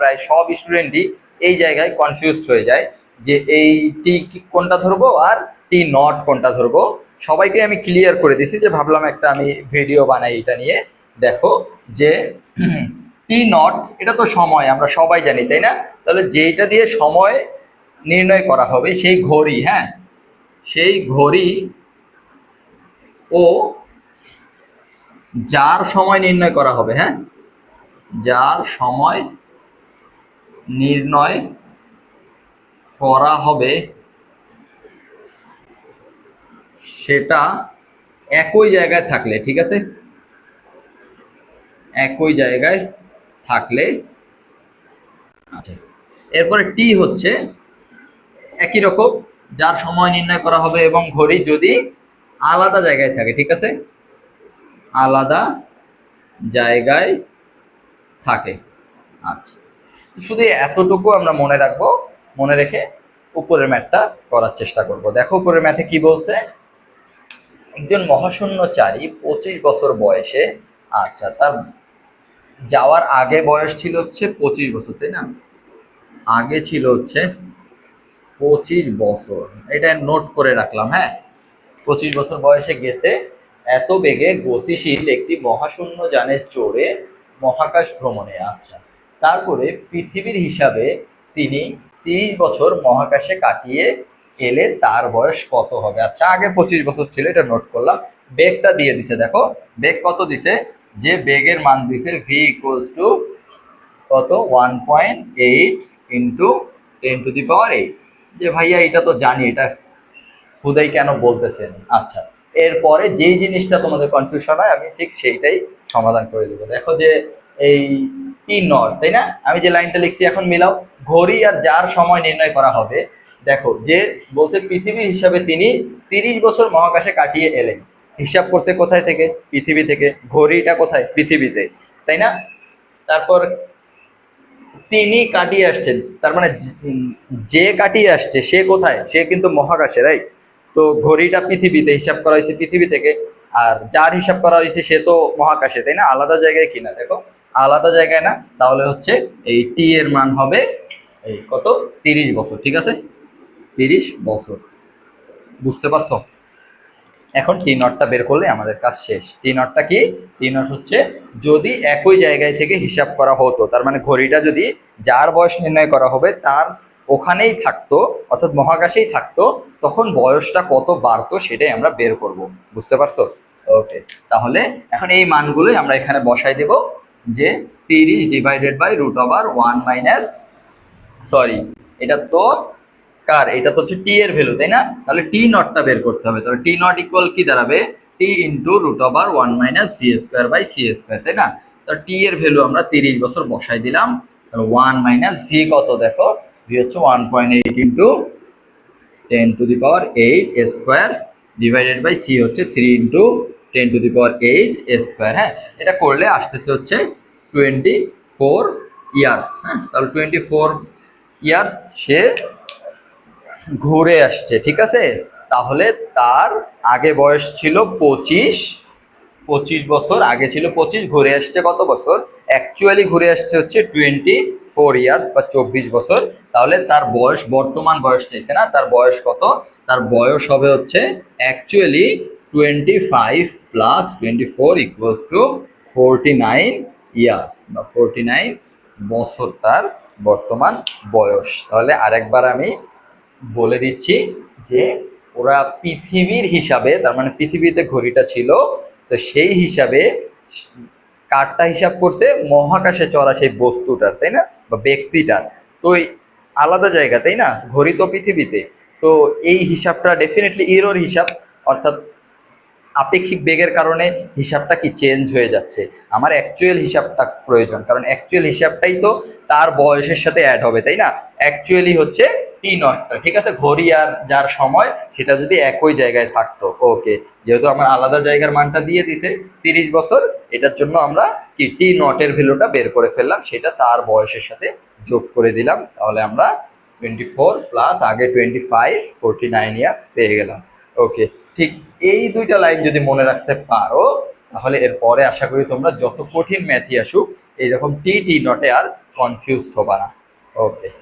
প্রায় সব স্টুডেন্টই এই জায়গায় কনফিউজড হয়ে যায় যে এই টি কোনটা ধরবো আর টি নট কোনটা ধরবো। সবাইকে আমি ক্লিয়ার করে দিছি, যে ভাবলাম একটা আমি ভিডিও বানাই এটা নিয়ে। দেখো যে টি নট এটা তো সময়, আমরা সবাই জানি তাই না? তাহলে যেটা দিয়ে সময় নির্ণয় করা হবে সেই ঘড়ি, হ্যাঁ সেই ঘড়ি ও যার সময় নির্ণয় করা হবে, হ্যাঁ যার সময় নির্ণয় করা হবে সেটা একই জায়গায় থাকলে, ঠিক আছে, একই জায়গায় থাকলে। আচ্ছা, এরপরে টি হচ্ছে একই রকম, যার সময় নির্ণয় করা হবে এবং ঘড়ি যদি আলাদা জায়গায় থাকে, ঠিক আছে, আলাদা জায়গায় থাকে। আচ্ছা, শুধু এতটুকু আমরা মনে রাখবো, মনে রেখে উপরের ম্যাথটা করার চেষ্টা করব। দেখো উপরের ম্যাথে কি বলছে, একজন মহাশূন্যচারী 25 বছর বয়সে, আচ্ছা তার যাওয়ার আগে বয়স ছিল হচ্ছে 25 বছর, তাই না? আগে ছিল হচ্ছে 25 বছর, এটা নোট করে রাখলাম, হ্যাঁ 25 বছর বয়সে গেছে এত বেগে গতিশীল একটি মহাশূন্য যানে চড়ে মহাকাশ ভ্রমণে। আচ্ছা, তারপরে পৃথিবীর হিসাবে তিনি 30 বছর মহাকাশে কাটিয়ে এলে তার বয়স কত হবে? আচ্ছা, আগে 25 বছর ছিল, এটা নোট করলাম। বেগটা দিয়ে দিছে, দেখো বেগ কত দিছে, যে বেগের মান দিছে ভি ইকুয়ালস টু কত 1.8 ইন্টু 10⁸। যে ভাইয়া এটা তো জানি, এটা খুদাই কেন বলতেছেন। আচ্ছা, এরপরে যেই জিনিসটা তোমাদের কনফিউশন হয় আমি ঠিক সেইটাই সমাধান করে দেবো। দেখো যে এই টি নট, তাই না? আমি যে লাইনটা লিখছি এখন মিলাও, ঘড়ি আর যার সময় নির্ণয় করা হবে। দেখো যে বলছে পৃথিবীর হিসাবে তিনি 30 বছর মহাকাশে কাটিয়ে এলেন, হিসাব করছে কোথায় থেকে? পৃথিবী থেকে। ঘড়িটা কোথায়? পৃথিবীতে, তাই না? তারপর তিনি কাটিয়ে আসছেন, তার মানে যে কাটিয়ে আসছে সে কোথায়? সে কিন্তু মহাকাশে, রাইট? তো ঘড়িটা পৃথিবীতে, হিসাব করা হয়েছে পৃথিবী থেকে। আর যার হিসাব করা হয়েছে সে তো মহাকাশে, তাই না? আলাদা জায়গায় কিনা, দেখো আলাদা জায়গায় না, তাহলে হচ্ছে এই টি এর মান হবে এই কত 30 বছর, ঠিক আছে 30 বছর। বুঝতে পারছো? এখন টি নটটা বের করলে আমাদের কাজ শেষ। টি নটটা কি? টি নট হচ্ছে যদি একই জায়গায় থেকে হিসাব করা হতো, তার মানে ঘড়িটা যদি যার বয়স নির্ণয় করা হবে তার ওখানেই থাকতো, অর্থাৎ মহাকাশেই থাকতো, তখন বয়সটা কত বাড়তো সেটাই আমরা বের করব। বুঝতে পারছো? ওকে, তাহলে এখন এই মানগুলোই আমরা এখানে বসাই দেব, যে 30 ডিভাইডেড বাই √1 মাইনাস, সরি এটা তো কার, এটা তো হচ্ছে টি এর ভ্যালু, তাই না? তাহলে টি নটটা বের করতে হবে। তাহলে টি নট ইকুয়াল কি দাঁড়াবে? T into √1 minus V square by C square, তাই না? তো টি এর ভ্যালু আমরা 30 বছর বসাই দিলাম। তাহলে 1 মাইনাস ভি কত, দেখো ভি হচ্ছে 1.8 into 10⁸ square divided by c হচ্ছে 3 ইন্টু 10⁸ স্কোয়ার। হ্যাঁ, এটা করলে আসতেছে হচ্ছে 24 ইয়ার্স। হ্যাঁ, তাহলে 24 ইয়ার্স সে ঘুরে আসছে, ঠিক আছে? তাহলে তার আগে বয়স ছিল 25 বছর, আগে ছিল 25, ঘুরে আসছে কত বছর? অ্যাকচুয়ালি ঘুরে আসছে হচ্ছে 24 ইয়ার্স বা 24 বছর। তাহলে তার বয়স, বর্তমান বয়স চাইছে না, তার বয়স কত? তার বয়স হবে হচ্ছে actually 25 plus 24 equals to 49 years বা 49 বছর তার বর্তমান বয়স। তাহলে আরেকবার আমি বলে দিচ্ছি যে ওরা পৃথিবীর হিসাবে, তার মানে পৃথিবীতে ঘড়িটা ছিল, তো সেই হিসাবে কারটা হিসাব করছে? মহাকাশে চড়া সেই বস্তুটার, তাই না, বা ব্যক্তিটার। তো আলাদা জায়গা, তাই না? ঘড়ি তো পৃথিবীতে। তো এই হিসাবটা ডেফিনেটলি এরর হিসাব, অর্থাৎ আপেক্ষিক বেগের কারণে হিসাবটা কি চেঞ্জ হয়ে যাচ্ছে। আমার অ্যাকচুয়াল হিসাবটা প্রয়োজন, কারণ অ্যাকচুয়াল হিসাবটাই তো তার বয়সের সাথে অ্যাড হবে, তাই না? অ্যাকচুয়ালি হচ্ছে টি নটটা, ঠিক আছে, ঘড়ি আর যার সময় সেটা যদি একই জায়গায় থাকতো। ওকে, যেহেতু আমার আলাদা জায়গার মানটা দিয়ে দিছে 30 বছর, এটার জন্য আমরা কি টি নটের ভ্যালুটা বের করে ফেললাম, সেটা তার বয়সের সাথে যোগ করে দিলাম। তাহলে আমরা 24 প্লাস আগে 25, 49 ইয়ার্স পেয়ে গেলাম। ওকে, ঠিক এই দুইটা লাইন যদি মনে রাখতে পারো, তাহলে এরপরে আশা করি তোমরা যত কঠিন ম্যাথই আসুক এইরকম টি নটে আর কনফিউজড হবা না। ওকে।